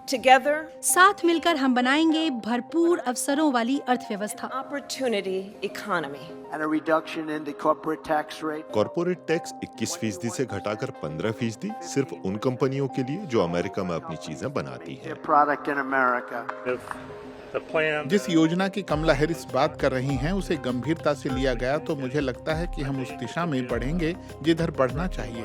Together, साथ मिलकर हम बनाएंगे भरपूर अवसरों वाली अर्थव्यवस्था। opportunity economy. And a reduction in the corporate tax rate. Corporate tax 21% से घटाकर 15% सिर्फ उन कंपनियों के लिए जो अमेरिका में अपनी चीजें बनाती हैं। Their product in America. जिस योजना की कमला हैरिस बात कर रही हैं उसे गंभीरता से लिया गया तो मुझे लगता है कि हम उस दिशा में बढ़ेंगे जिधर बढ़ना चाहिए।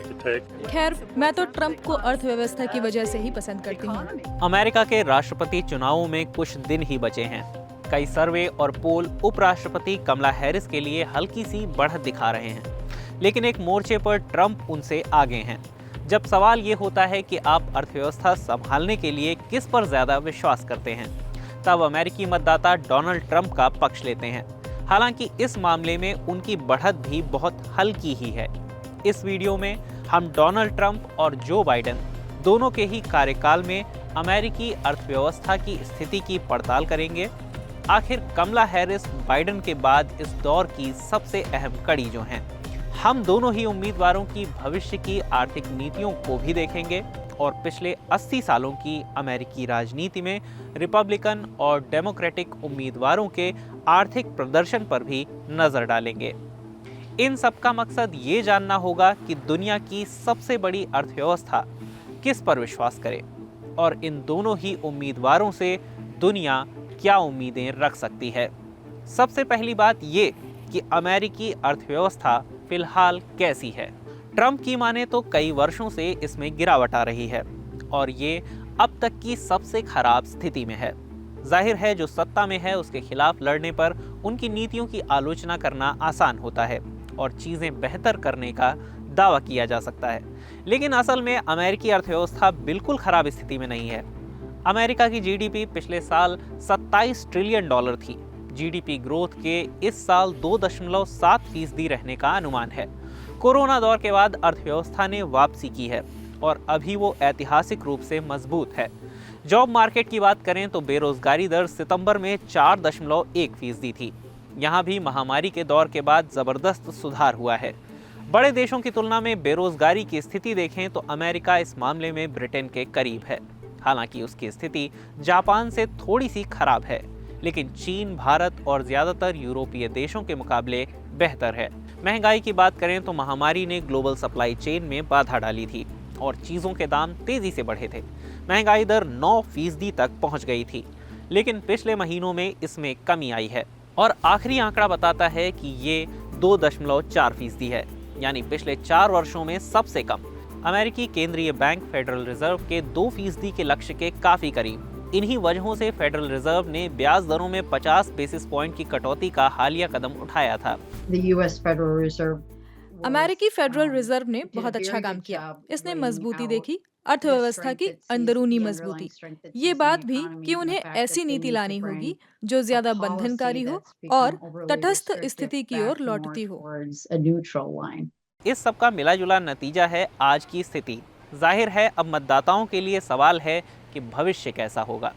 खैर, मैं तो ट्रंप को अर्थव्यवस्था की वजह से ही पसंद करती हूँ। अमेरिका के राष्ट्रपति चुनावों में कुछ दिन ही बचे हैं। कई सर्वे और पोल उपराष्ट्रपति कमला हैरिस के लिए हल्की सी बढ़त दिखा रहे हैं, लेकिन एक मोर्चे पर ट्रंप उनसे आगे हैं। जब सवाल ये होता है कि आप अर्थव्यवस्था संभालने के लिए किस पर ज्यादा विश्वास करते हैं, तब अमेरिकी मतदाता डोनाल्ड ट्रंप का पक्ष लेते हैं। हालांकि इस मामले में उनकी बढ़त भी बहुत हल्की ही है। इस वीडियो में हम डोनाल्ड ट्रंप और जो बाइडेन दोनों के ही कार्यकाल में अमेरिकी अर्थव्यवस्था की स्थिति की पड़ताल करेंगे। आखिर कमला हैरिस बाइडेन के बाद इस दौर की सबसे अहम कड़ी जो हैं। हम दोनों ही उम्मीदवारों की भविष्य की आर्थिक नीतियों को भी देखेंगे और पिछले 80 सालों की अमेरिकी राजनीति में रिपब्लिकन और डेमोक्रेटिक उम्मीदवारों के आर्थिक प्रदर्शन पर भी नजर डालेंगे। इन सब का मकसद ये जानना होगा कि दुनिया की सबसे बड़ी अर्थव्यवस्था किस पर विश्वास करे और इन दोनों ही उम्मीदवारों से दुनिया क्या उम्मीदें रख सकती है। सबसे पहली बात ये कि अमेरिकी अर्थव्यवस्था फिलहाल कैसी है। ट्रंप की माने तो कई वर्षों से इसमें गिरावट आ रही है और ये अब तक की सबसे खराब स्थिति में है। जाहिर है जो सत्ता में है उसके खिलाफ लड़ने पर उनकी नीतियों की आलोचना करना आसान होता है और चीज़ें बेहतर करने का दावा किया जा सकता है, लेकिन असल में अमेरिकी अर्थव्यवस्था बिल्कुल खराब स्थिति में नहीं है। अमेरिका की जीडीपी पिछले साल 27 ट्रिलियन डॉलर थी। जीडीपी ग्रोथ के इस साल 2.7% रहने का अनुमान है। कोरोना दौर के बाद अर्थव्यवस्था ने वापसी की है और अभी वो ऐतिहासिक रूप से मजबूत है। जॉब मार्केट की बात करें तो बेरोजगारी दर सितंबर में 4.1% थी। यहाँ भी महामारी के दौर के बाद जबरदस्त सुधार हुआ है। बड़े देशों की तुलना में बेरोजगारी की स्थिति देखें तो अमेरिका इस मामले में ब्रिटेन के करीब है। हालांकि उसकी स्थिति जापान से थोड़ी सी खराब है, लेकिन चीन, भारत और ज्यादातर यूरोपीय देशों के मुकाबले बेहतर है। महंगाई की बात करें तो महामारी ने ग्लोबल सप्लाई चेन में बाधा डाली थी और चीज़ों के दाम तेजी से बढ़े थे। महंगाई दर 9% तक पहुंच गई थी, लेकिन पिछले महीनों में इसमें कमी आई है और आखिरी आंकड़ा बताता है कि ये 2.4% है, यानी पिछले 4 वर्षों में सबसे कम। अमेरिकी केंद्रीय बैंक फेडरल रिजर्व के 2% के लक्ष्य के काफ़ी करीब। इन्हीं वजहों से फेडरल रिजर्व ने ब्याज दरों में 50 बेसिस पॉइंट की कटौती का हालिया कदम उठाया था। अमेरिकी फेडरल रिजर्व ने बहुत अच्छा काम किया। इसने मजबूती देखी, अर्थव्यवस्था की अंदरूनी मजबूती। ये बात भी कि उन्हें ऐसी नीति लानी होगी जो ज्यादा बंधनकारी हो और तटस्थ स्थिति की ओर लौटती हो। इस सब का मिला जुला नतीजा है आज की स्थिति। जाहिर है अब मतदाताओं के लिए सवाल है कि भविष्य कैसा होगा।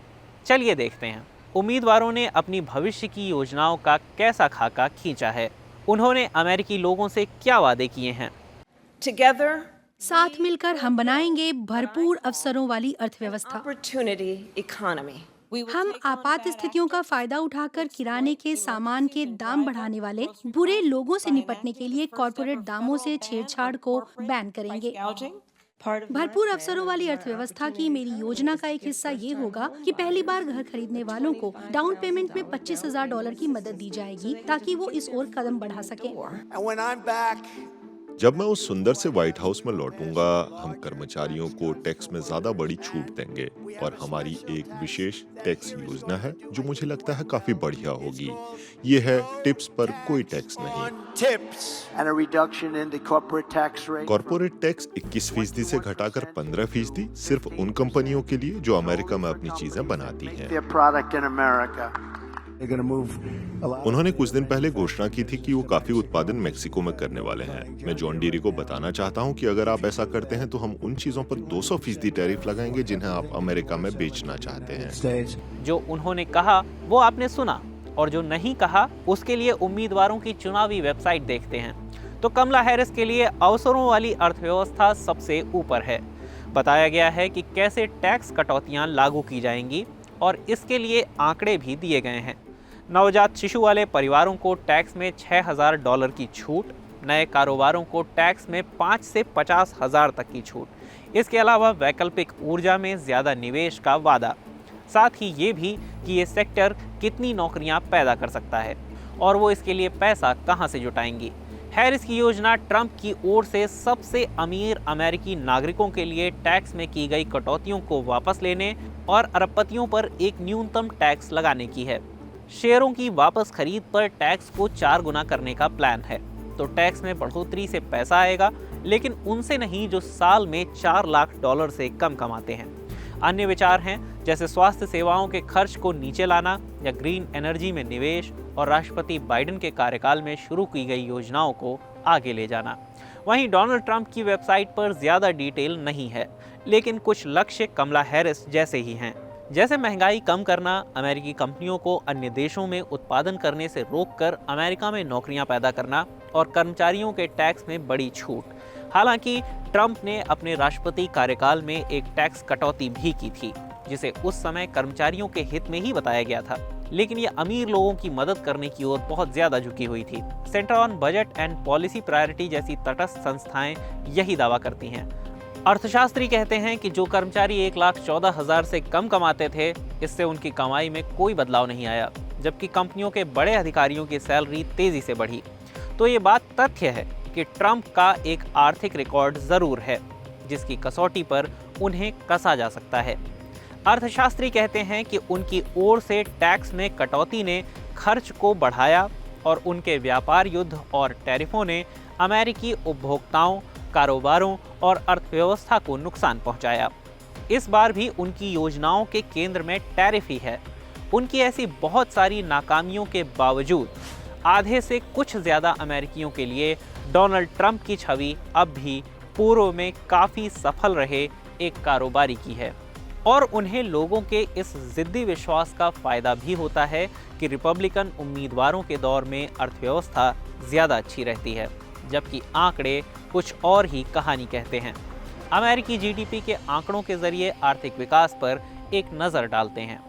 चलिए देखते हैं उम्मीदवारों ने अपनी भविष्य की योजनाओं का कैसा खाका खींचा है। उन्होंने अमेरिकी लोगों से क्या वादे किए हैं। Together, साथ मिलकर हम बनाएंगे भरपूर अवसरों वाली अर्थव्यवस्था। opportunity economy. हम आपात स्थितियों का फायदा उठाकर किराने के सामान के दाम बढ़ाने वाले बुरे लोगों से निपटने के लिए कॉर्पोरेट दामों से छेड़छाड़ को बैन करेंगे। भरपूर अवसरों वाली अर्थव्यवस्था की मेरी योजना का एक हिस्सा ये होगा कि पहली बार घर खरीदने वालों को डाउन पेमेंट में $25,000 की मदद दी जाएगी ताकि वो इस ओर कदम बढ़ा सकें। And when I'm back, जब मैं उस सुंदर से व्हाइट हाउस में लौटूंगा, हम कर्मचारियों को टैक्स में ज्यादा बड़ी छूट देंगे और हमारी एक विशेष टैक्स योजना है जो मुझे लगता है काफी बढ़िया होगी। ये है टिप्स पर कोई टैक्स नहीं। tips and a reduction in the corporate tax rate. Corporate tax 21% से घटाकर 15% सिर्फ उन कंपनियों के लिए जो अमेरिका में अपनी चीजें बनाती हैं। Their product in America. They're going to move a lot. उन्होंने कुछ दिन पहले घोषणा की थी कि वो काफी उत्पादन मेक्सिको में करने वाले हैं। मैं जॉन डीरे को बताना चाहता हूं कि अगर आप ऐसा करते हैं तो हम उन चीजों पर 200% टैरिफ लगाएंगे जिन्हें आप अमेरिका में बेचना चाहते हैं। जो उन्होंने कहा वो आपने सुना, और जो नहीं कहा उसके लिए उम्मीदवारों की चुनावी वेबसाइट देखते हैं। तो कमला हैरिस के लिए अवसरों वाली अर्थव्यवस्था सबसे ऊपर है। बताया गया है कि कैसे टैक्स कटौतियां लागू की जाएंगी और इसके लिए आंकड़े भी दिए गए हैं। नवजात शिशु वाले परिवारों को टैक्स में $6,000 की छूट, नए कारोबारों को टैक्स में 5 से 50,000 तक की छूट, इसके अलावा वैकल्पिक ऊर्जा में ज़्यादा निवेश का वादा, साथ ही ये भी कि ये सेक्टर कितनी नौकरियां पैदा कर सकता है और वो इसके लिए पैसा कहां से जुटाएंगी। हैरिस की योजना ट्रंप की ओर से सबसे अमीर अमेरिकी नागरिकों के लिए टैक्स में की गई कटौतियों को वापस लेने और अरबपतियों पर एक न्यूनतम टैक्स लगाने की है। शेयरों की वापस खरीद पर टैक्स को 4 गुना करने का प्लान है, तो टैक्स में बढ़ोतरी से पैसा आएगा, लेकिन उनसे नहीं जो साल में $4 लाख से कम कमाते हैं। अन्य विचार हैं जैसे स्वास्थ्य सेवाओं के खर्च को नीचे लाना या ग्रीन एनर्जी में निवेश और राष्ट्रपति बाइडेन के कार्यकाल में शुरू की गई योजनाओं को आगे ले जाना। वहीं डोनाल्ड ट्रंप की वेबसाइट पर ज्यादा डिटेल नहीं है, लेकिन कुछ लक्ष्य कमला हैरिस जैसे ही हैं, जैसे महंगाई कम करना, अमेरिकी कंपनियों को अन्य देशों में उत्पादन करने से रोककर अमेरिका में नौकरियां पैदा करना और कर्मचारियों के टैक्स में बड़ी छूट। हालांकि ट्रंप ने अपने राष्ट्रपति कार्यकाल में एक टैक्स कटौती भी की थी, जिसे उस समय कर्मचारियों के हित में ही बताया गया था, लेकिन ये अमीर लोगों की मदद करने की ओर बहुत ज्यादा झुकी हुई थी। Centre on budget and policy priority जैसी तटस्थ संस्थाएं यही दावा करती हैं। अर्थशास्त्री कहते हैं कि जो कर्मचारी 1,14,000 से कम कमाते थे, इससे उनकी कमाई में कोई बदलाव नहीं आया, जबकि कंपनियों के बड़े अधिकारियों की सैलरी तेजी से बढ़ी। तो ये बात तथ्य है कि ट्रंप का एक आर्थिक रिकॉर्ड जरूर है, जिसकी कसौटी पर उन्हें कसा जा सकता है। अर्थशास्त्री कहते हैं कि उनकी ओर से टैक्स में कटौती ने खर्च को बढ़ाया और उनके व्यापार युद्ध और टैरिफों ने अमेरिकी उपभोक्ताओं, कारोबारों और अर्थव्यवस्था को नुकसान पहुंचाया। इस बार भी उनकी योजनाओं के केंद्र में टैरिफ ही है। उनकी ऐसी बहुत सारी नाकामियों के बावजूद आधे से कुछ ज़्यादा अमेरिकियों के लिए डोनाल्ड ट्रंप की छवि अब भी पूर्व में काफ़ी सफल रहे एक कारोबारी की है, और उन्हें लोगों के इस जिद्दी विश्वास का फ़ायदा भी होता है कि रिपब्लिकन उम्मीदवारों के दौर में अर्थव्यवस्था ज़्यादा अच्छी रहती है, जबकि आंकड़े कुछ और ही कहानी कहते हैं। अमेरिकी जीडीपी के आंकड़ों के जरिए आर्थिक विकास पर एक नज़र डालते हैं।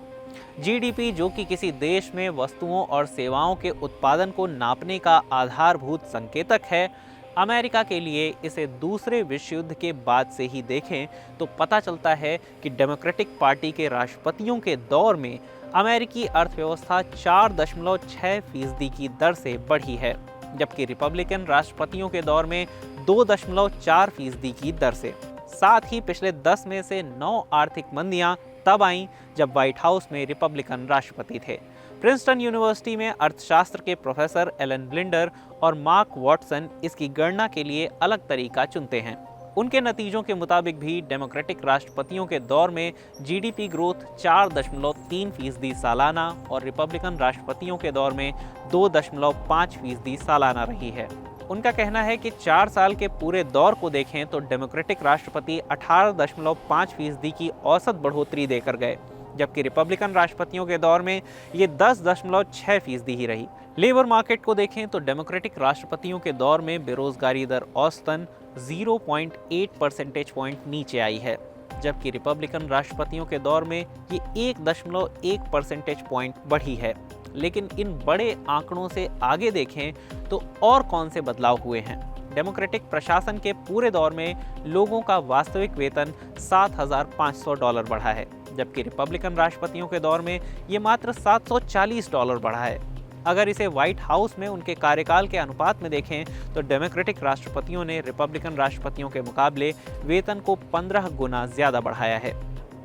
जीडीपी, जो कि किसी देश में वस्तुओं और सेवाओं के उत्पादन को नापने का आधारभूत संकेतक है, अमेरिका के लिए इसे दूसरे विश्व युद्ध के बाद से ही देखें तो पता चलता है कि डेमोक्रेटिक पार्टी के राष्ट्रपतियों के दौर में अमेरिकी अर्थव्यवस्था 4.6% की दर से बढ़ी है, जबकि रिपब्लिकन राष्ट्रपतियों के दौर में 2.4% की दर से। साथ ही पिछले 10 में से 9 आर्थिक मंदियां तब आईं जब व्हाइट हाउस में रिपब्लिकन राष्ट्रपति थे। प्रिंसटन यूनिवर्सिटी में अर्थशास्त्र के प्रोफेसर एलन ब्लिंडर और मार्क वॉटसन इसकी गणना के लिए अलग तरीका चुनते हैं। उनके नतीजों के मुताबिक भी डेमोक्रेटिक राष्ट्रपतियों के दौर में जीडीपी ग्रोथ 4.3% सालाना और रिपब्लिकन राष्ट्रपतियों के दौर में 2.5% सालाना रही है। उनका कहना है कि 4 साल के पूरे दौर को देखें तो डेमोक्रेटिक राष्ट्रपति 18.5% की औसत बढ़ोतरी देकर गए, जबकि रिपब्लिकन राष्ट्रपतियों के दौर में ये 10.6% ही रही। लेबर मार्केट को देखें तो डेमोक्रेटिक राष्ट्रपतियों के दौर में बेरोजगारी दर औसतन 0.8 परसेंटेज पॉइंट नीचे आई है, जबकि रिपब्लिकन राष्ट्रपतियों के दौर में ये 1.1 परसेंटेज पॉइंट बढ़ी है। लेकिन इन बड़े आंकड़ों से आगे देखें तो और कौन से बदलाव हुए हैं। डेमोक्रेटिक प्रशासन के पूरे दौर में लोगों का वास्तविक वेतन $7,500 बढ़ा है, जबकि रिपब्लिकन राष्ट्रपतियों के दौर में ये मात्र $740 बढ़ा है। अगर इसे व्हाइट हाउस में उनके कार्यकाल के अनुपात में देखें तो डेमोक्रेटिक राष्ट्रपतियों ने रिपब्लिकन राष्ट्रपतियों के मुकाबले वेतन को 15 गुना ज़्यादा बढ़ाया है।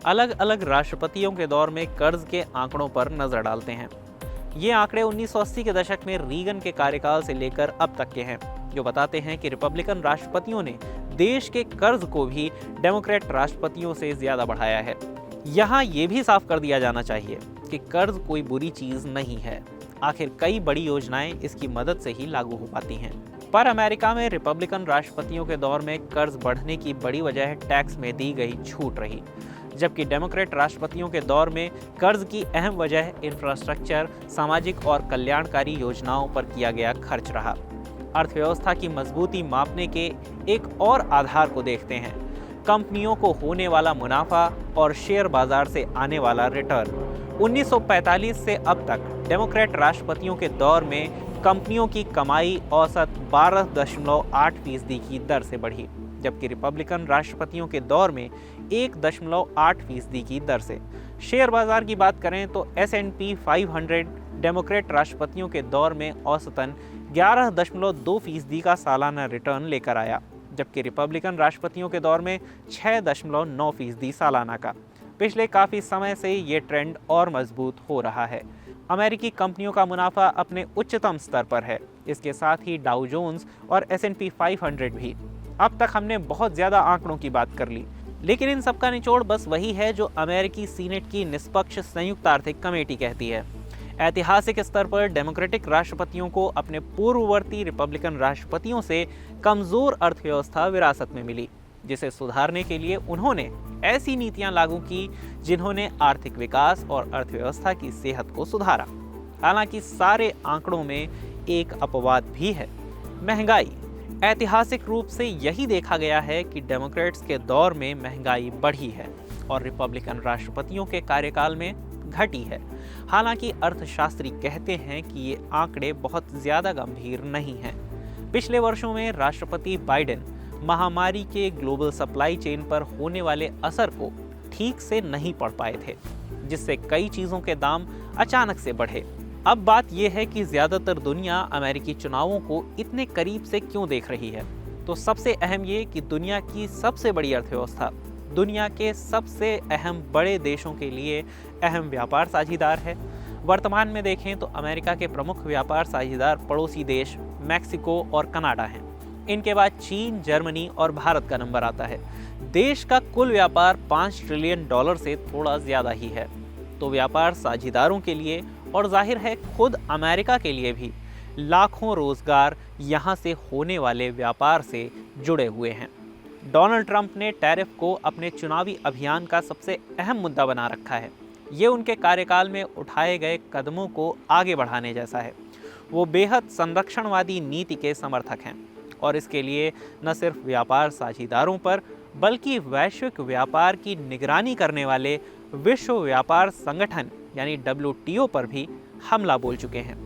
अलग अलग राष्ट्रपतियों के दौर में कर्ज के आंकड़ों पर नजर डालते हैं। ये आंकड़े 1980 के दशक में रीगन के कार्यकाल से लेकर अब तक के हैं, जो बताते हैं कि रिपब्लिकन राष्ट्रपतियों ने देश के कर्ज को भी डेमोक्रेट राष्ट्रपतियों से ज़्यादा बढ़ाया है। यहाँ ये भी साफ कर दिया जाना चाहिए कि कर्ज कोई बुरी चीज़ नहीं है। आखिर कई बड़ी योजनाएं इसकी मदद से ही लागू हो पाती हैं। पर अमेरिका में रिपब्लिकन राष्ट्रपतियों के दौर में कर्ज बढ़ने की बड़ी वजह टैक्स में दी गई छूट रही, जबकि डेमोक्रेट राष्ट्रपतियों के दौर में कर्ज की अहम वजह इंफ्रास्ट्रक्चर, सामाजिक और कल्याणकारी योजनाओं पर किया गया खर्च रहा। अर्थव्यवस्था की मजबूती मापने के एक और आधार को देखते हैं। कंपनियों को होने वाला मुनाफा और शेयर बाजार से आने वाला रिटर्न। 1945 से अब तक डेमोक्रेट राष्ट्रपतियों के दौर में कंपनियों की कमाई औसत 12.8% की दर से बढ़ी, जबकि रिपब्लिकन राष्ट्रपतियों के दौर में 1.8% की दर से। शेयर बाजार की बात करें तो S&P 500 डेमोक्रेट राष्ट्रपतियों के दौर में औसतन 11.2% का सालाना रिटर्न लेकर आया, जबकि रिपब्लिकन राष्ट्रपतियों के दौर में 6.9% सालाना का। पिछले काफ़ी समय से ये ट्रेंड और मजबूत हो रहा है। अमेरिकी कंपनियों का मुनाफा अपने उच्चतम स्तर पर है। इसके साथ ही डाउ जोन्स और S&P 500 भी। अब तक हमने बहुत ज़्यादा आंकड़ों की बात कर ली, लेकिन इन सब का निचोड़ बस वही है जो अमेरिकी सीनेट की निष्पक्ष संयुक्त आर्थिक कमेटी कहती है। ऐतिहासिक स्तर पर डेमोक्रेटिक राष्ट्रपतियों को अपने पूर्ववर्ती रिपब्लिकन राष्ट्रपतियों से कमज़ोर अर्थव्यवस्था विरासत में मिली, जिसे सुधारने के लिए उन्होंने ऐसी नीतियां लागू की जिन्होंने आर्थिक विकास और अर्थव्यवस्था की सेहत को सुधारा। हालांकि सारे आंकड़ों में एक अपवाद भी है, महंगाई। ऐतिहासिक रूप से यही देखा गया है कि डेमोक्रेट्स के दौर में महंगाई बढ़ी है और रिपब्लिकन राष्ट्रपतियों के कार्यकाल में घटी है। हालांकि अर्थशास्त्री कहते हैं कि ये आंकड़े बहुत ज़्यादा गंभीर नहीं हैं। पिछले वर्षों में राष्ट्रपति बाइडेन महामारी के ग्लोबल सप्लाई चेन पर होने वाले असर को ठीक से नहीं पढ़ पाए थे, जिससे कई चीज़ों के दाम अचानक से बढ़े। अब बात यह है कि ज़्यादातर दुनिया अमेरिकी चुनावों को इतने करीब से क्यों देख रही है। तो सबसे अहम ये कि दुनिया की सबसे बड़ी अर्थव्यवस्था, दुनिया के सबसे अहम बड़े देशों के लिए अहम व्यापार साझीदार है। वर्तमान में देखें तो अमेरिका के प्रमुख व्यापार साझीदार पड़ोसी देश मैक्सिको और कनाडा हैं। इनके बाद चीन, जर्मनी और भारत का नंबर आता है। देश का कुल व्यापार $5 ट्रिलियन से थोड़ा ज़्यादा ही है। तो व्यापार साझीदारों के लिए और जाहिर है खुद अमेरिका के लिए भी लाखों रोजगार यहाँ से होने वाले व्यापार से जुड़े हुए हैं। डोनाल्ड ट्रंप ने टैरिफ को अपने चुनावी अभियान का सबसे अहम मुद्दा बना रखा है। ये उनके कार्यकाल में उठाए गए कदमों को आगे बढ़ाने जैसा है। वो बेहद संरक्षणवादी नीति के समर्थक हैं और इसके लिए न सिर्फ व्यापार साझीदारों पर बल्कि वैश्विक व्यापार की निगरानी करने वाले विश्व व्यापार संगठन यानी WTO पर भी हमला बोल चुके हैं।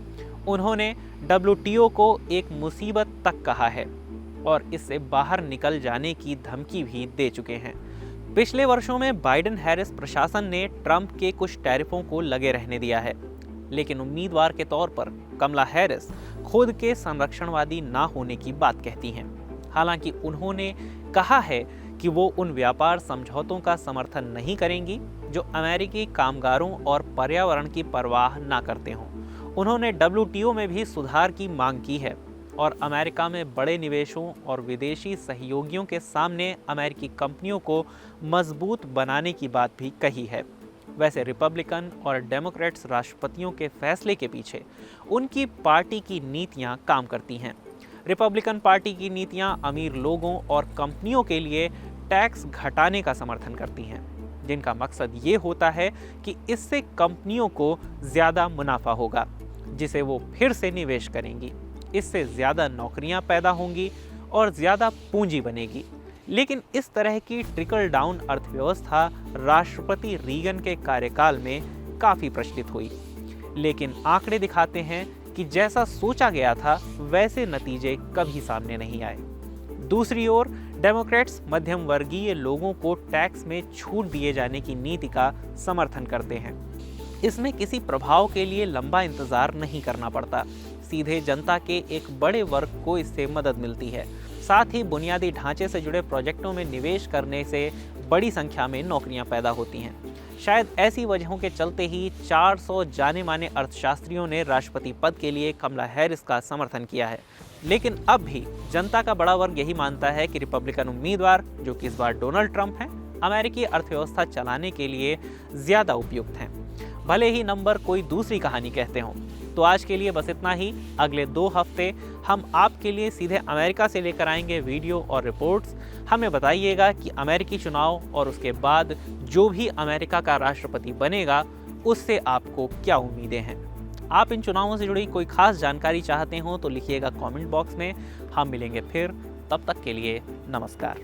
उन्होंने WTO को एक मुसीबत तक कहा है और इससे बाहर निकल जाने की धमकी भी दे चुके हैं। पिछले वर्षों में बाइडेन हैरिस प्रशासन ने ट्रंप के कुछ टैरिफों को लगे रहने दिया है, लेकिन उम्मीदवार के तौर पर कमला हैरिस खुद के संरक्षणवादी ना होने की बात कहती हैं। हालांकि उन्होंने कहा है कि वो उन व्यापार समझौतों का समर्थन नहीं करेंगी जो अमेरिकी कामगारों और पर्यावरण की परवाह ना करते हों। उन्होंने WTO में भी सुधार की मांग की है और अमेरिका में बड़े निवेशों और विदेशी सहयोगियों के सामने अमेरिकी कंपनियों को मजबूत बनाने की बात भी कही है। वैसे रिपब्लिकन और डेमोक्रेट्स राष्ट्रपतियों के फैसले के पीछे उनकी पार्टी की नीतियां काम करती हैं। रिपब्लिकन पार्टी की नीतियां अमीर लोगों और कंपनियों के लिए टैक्स घटाने का समर्थन करती हैं, जिनका मकसद ये होता है कि इससे कंपनियों को ज़्यादा मुनाफा होगा, जिसे वो फिर से निवेश करेंगी। इससे ज़्यादा नौकरियां पैदा होंगी और ज़्यादा पूंजी बनेगी। लेकिन इस तरह की ट्रिकल डाउन अर्थव्यवस्था राष्ट्रपति रीगन के कार्यकाल में काफ़ी प्रचलित हुई, लेकिन आंकड़े दिखाते हैं कि जैसा सोचा गया था वैसे नतीजे कभी सामने नहीं आए। दूसरी ओर डेमोक्रेट्स मध्यम वर्गीय लोगों को टैक्स में छूट दिए जाने की नीति का समर्थन करते हैं। इसमें किसी प्रभाव के लिए लंबा इंतजार नहीं करना पड़ता, सीधे जनता के एक बड़े वर्ग को इससे मदद मिलती है। साथ ही बुनियादी ढांचे से जुड़े प्रोजेक्टों में निवेश करने से बड़ी संख्या में नौकरियां पैदा होती हैं। शायद ऐसी वजहों के चलते ही 400 जाने माने अर्थशास्त्रियों ने राष्ट्रपति पद के लिए कमला हैरिस का समर्थन किया है। लेकिन अब भी जनता का बड़ा वर्ग यही मानता है कि रिपब्लिकन उम्मीदवार, जो कि इस बार डोनाल्ड ट्रंप हैं, अमेरिकी अर्थव्यवस्था चलाने के लिए ज़्यादा उपयुक्त हैं, भले ही नंबर कोई दूसरी कहानी कहते हों। तो आज के लिए बस इतना ही। अगले 2 हफ्ते हम आपके लिए सीधे अमेरिका से लेकर आएंगे वीडियो और रिपोर्ट्स। हमें बताइएगा कि अमेरिकी चुनाव और उसके बाद जो भी अमेरिका का राष्ट्रपति बनेगा उससे आपको क्या उम्मीदें हैं। आप इन चुनावों से जुड़ी कोई खास जानकारी चाहते हो तो लिखिएगा कमेंट बॉक्स में। हम मिलेंगे फिर, तब तक के लिए नमस्कार।